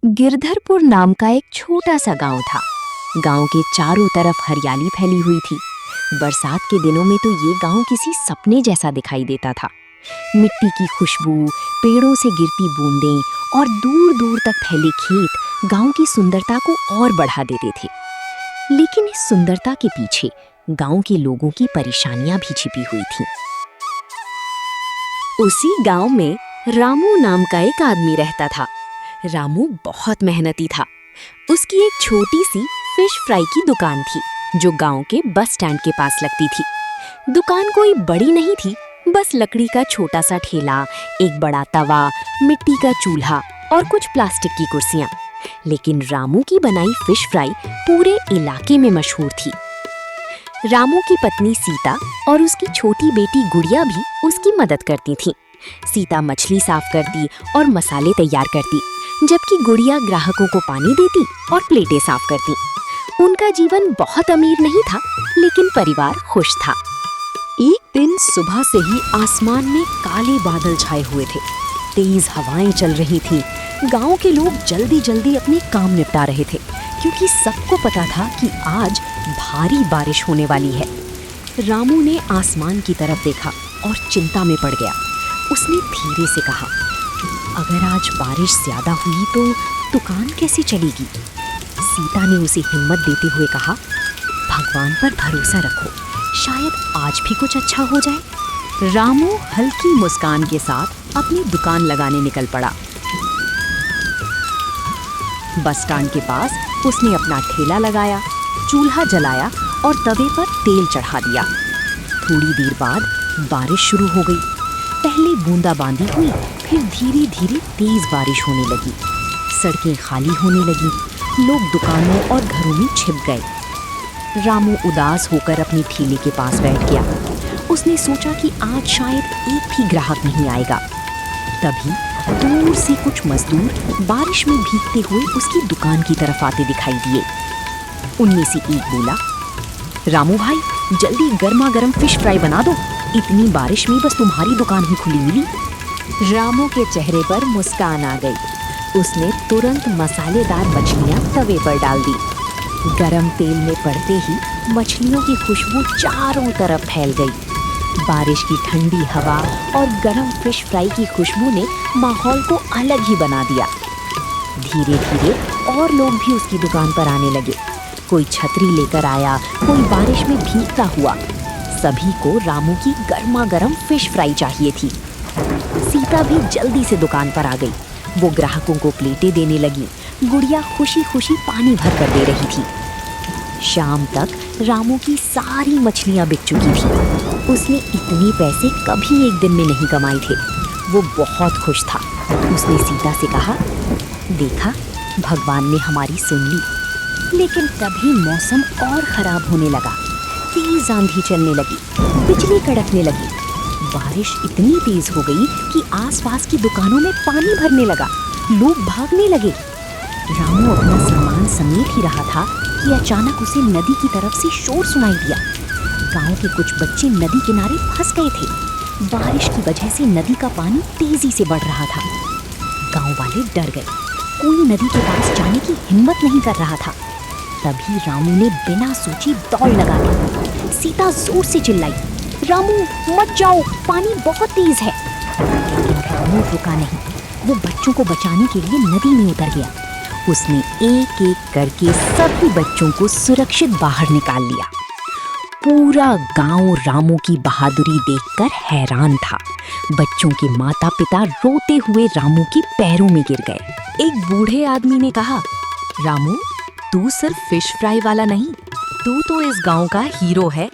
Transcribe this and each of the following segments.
गिरधरपुर नाम का एक छोटा सा गांव था। गांव के चारों तरफ हरियाली फैली हुई थी। बरसात के दिनों में तो ये गांव किसी सपने जैसा दिखाई देता था। मिट्टी की खुशबू, पेड़ों से गिरती बूंदें और दूर दूर तक फैले खेत गांव की सुंदरता को और बढ़ा देते थे। लेकिन इस सुंदरता के पीछे गांव के लोगों की परेशानियां भी छिपी हुई थीं। उसी गांव में रामू नाम का एक आदमी रहता था। रामू बहुत मेहनती था। उसकी एक छोटी सी फिश फ्राई की दुकान थी जो गांव के बस स्टैंड के पास लगती थी। दुकान कोई बड़ी नहीं थी, बस लकड़ी का छोटा सा ठेला, एक बड़ा तवा, मिट्टी का चूल्हा और कुछ प्लास्टिक की कुर्सियां। लेकिन रामू की बनाई फिश फ्राई पूरे इलाके में मशहूर थी। रामू की पत्नी सीता और उसकी छोटी बेटी गुड़िया भी उसकी मदद करती थीं। सीता मछली साफ करती और मसाले तैयार करती, जबकि गुड़िया ग्राहकों को पानी देती और प्लेटें साफ करती। उनका जीवन बहुत अमीर नहीं था, लेकिन परिवार खुश था। एक दिन सुबह से ही आसमान में काले बादल छाए हुए थे। तेज हवाएं चल रही थीं। गांव के लोग जल्दी जल्दी अपने काम निपटा रहे थे, क्योंकि सबको पता था कि आज भारी बारिश होने वाली है। रामू ने आसमान की तरफ देखा और चिंता में पड़ गया। उसने धीरे से कहा, अगर आज बारिश ज्यादा हुई तो दुकान कैसे चलेगी? सीता ने उसे हिम्मत देते हुए कहा, भगवान पर भरोसा रखो, शायद आज भी कुछ अच्छा हो जाए। रामू हल्की मुस्कान के साथ अपनी दुकान लगाने निकल पड़ा। बस स्टैंड के पास उसने अपना ठेला लगाया, चूल्हा जलाया और तवे पर तेल चढ़ा दिया। थोड़ी देर बाद बारिश शुरू हो गई। पहले बूंदाबांदी हुई, फिर धीरे धीरे तेज बारिश होने लगी। सड़कें खाली होने लगी, लोग दुकानों और घरों में छिप गए। रामू उदास होकर अपने ठेले के पास बैठ गया। उसने सोचा कि आज शायद एक भी ग्राहक नहीं आएगा। तभी दूर से कुछ मजदूर बारिश में भीगते हुए उसकी दुकान की तरफ आते दिखाई दिए। उनमें से एक बोला, रामू भाई, जल्दी गर्मा गर्म फिश फ्राई बना दो, इतनी बारिश में बस तुम्हारी दुकान ही खुली मिली। रामू के चेहरे पर मुस्कान आ गई। उसने तुरंत मसालेदार मछलियां तवे पर डाल दी। गरम तेल में पड़ते ही मछलियों की खुशबू चारों तरफ फैल गई। बारिश की ठंडी हवा और गरम फिश फ्राई की खुशबू ने माहौल को अलग ही बना दिया। धीरे धीरे और लोग भी उसकी दुकान पर आने लगे। कोई छतरी लेकर आया, कोई बारिश में भीगता हुआ। सभी को रामू की गर्मा गर्म फिश फ्राई चाहिए थी। सीता भी जल्दी से दुकान पर आ गई। वो ग्राहकों को प्लेटें देने लगी। गुड़िया खुशी खुशी पानी भर कर दे रही थी। शाम तक रामू की सारी मछलियां बिक चुकी थी। उसने इतने पैसे कभी एक दिन में नहीं कमाए थे। वो बहुत खुश था। उसने सीता से कहा, देखा, भगवान ने हमारी सुन ली। लेकिन तभी मौसम और खराब होने लगा। तेज आंधी चलने लगी, बिजली कड़कने लगी। बारिश इतनी तेज हो गई कि आसपास की दुकानों में पानी भरने लगा। लोग भागने लगे। रामू अपना सामान समेट ही रहा था कि अचानक उसे नदी की तरफ से शोर सुनाई दिया। गांव के कुछ बच्चे नदी किनारे फंस गए थे। बारिश की वजह से नदी का पानी तेजी से बढ़ रहा था। गांव वाले डर गए। कोई नदी के पास जाने की हिम्मत नहीं कर रहा था। तभी रामू ने बिना सोचे दौड़ लगा दी। सीता जोर से चिल्लाई, रामू मत जाओ, पानी बहुत तेज है। लेकिन रामू रुका नहीं। वो बच्चों को बचाने के लिए नदी में उतर गया। उसने एक एक करके सभी बच्चों को सुरक्षित बाहर निकाल लिया। पूरा गांव रामू की बहादुरी देखकर हैरान था। बच्चों के माता पिता रोते हुए रामू के पैरों में गिर गए। एक बूढ़े आदमी ने कहा, रामू, तू सिर्फ फिश फ्राई वाला नहीं, तू तो इस गांव का हीरो है।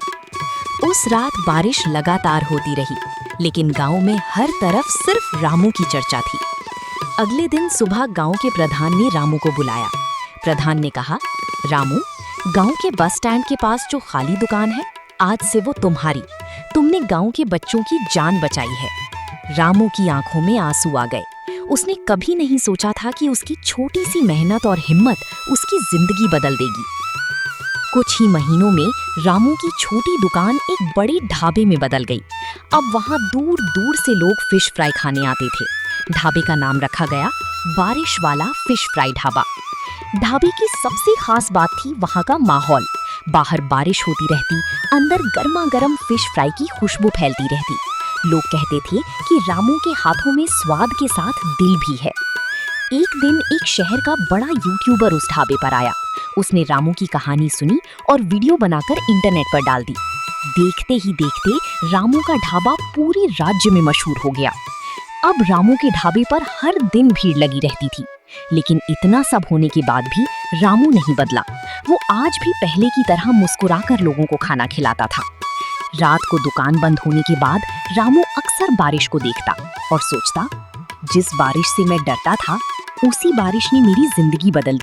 उस रात बारिश लगातार होती रही, लेकिन गांव में हर तरफ सिर्फ रामू की चर्चा थी। अगले दिन सुबह गांव के प्रधान ने रामू को बुलाया। प्रधान ने कहा, रामू, गांव के बस स्टैंड के पास जो खाली दुकान है, आज से वो तुम्हारी। तुमने गांव के बच्चों की जान बचाई है। रामू की आंखों में आंसू आ गए। उसने कभी नहीं सोचा था कि उसकी छोटी सी मेहनत और हिम्मत उसकी जिंदगी बदल देगी। कुछ ही महीनों में रामू की छोटी दुकान एक बड़े ढाबे में बदल गई। अब वहाँ दूर दूर से लोग फिश फ्राई खाने आते थे। ढाबे का नाम रखा गया बारिश वाला फिश फ्राई ढाबा। ढाबे की सबसे खास बात थी वहाँ का माहौल। बाहर बारिश होती रहती, अंदर गर्मा गर्म फिश फ्राई की खुशबू फैलती रहती। लोग कहते थे कि रामू के हाथों में स्वाद के साथ दिल भी है। एक दिन एक शहर का बड़ा यूट्यूबर उस ढाबे पर आया। उसने रामू की कहानी सुनी और वीडियो बनाकर इंटरनेट पर डाल दी। देखते ही देखते रामू का ढाबा पूरे राज्य में मशहूर हो गया। अब रामू के ढाबे पर हर दिन भीड़ लगी रहती थी। लेकिन इतना सब होने के बाद भी रामू नहीं बदला। वो आज भी पहले की तरह मुस्कुराकर लोगों को खाना खिलाता था। रात को दुकान बंद होने के बाद रामू अक्सर बारिश को देखता और सोचता, जिस बारिश से मैं डरता था उसी बारिश ने मेरी जिंदगी बदल दी।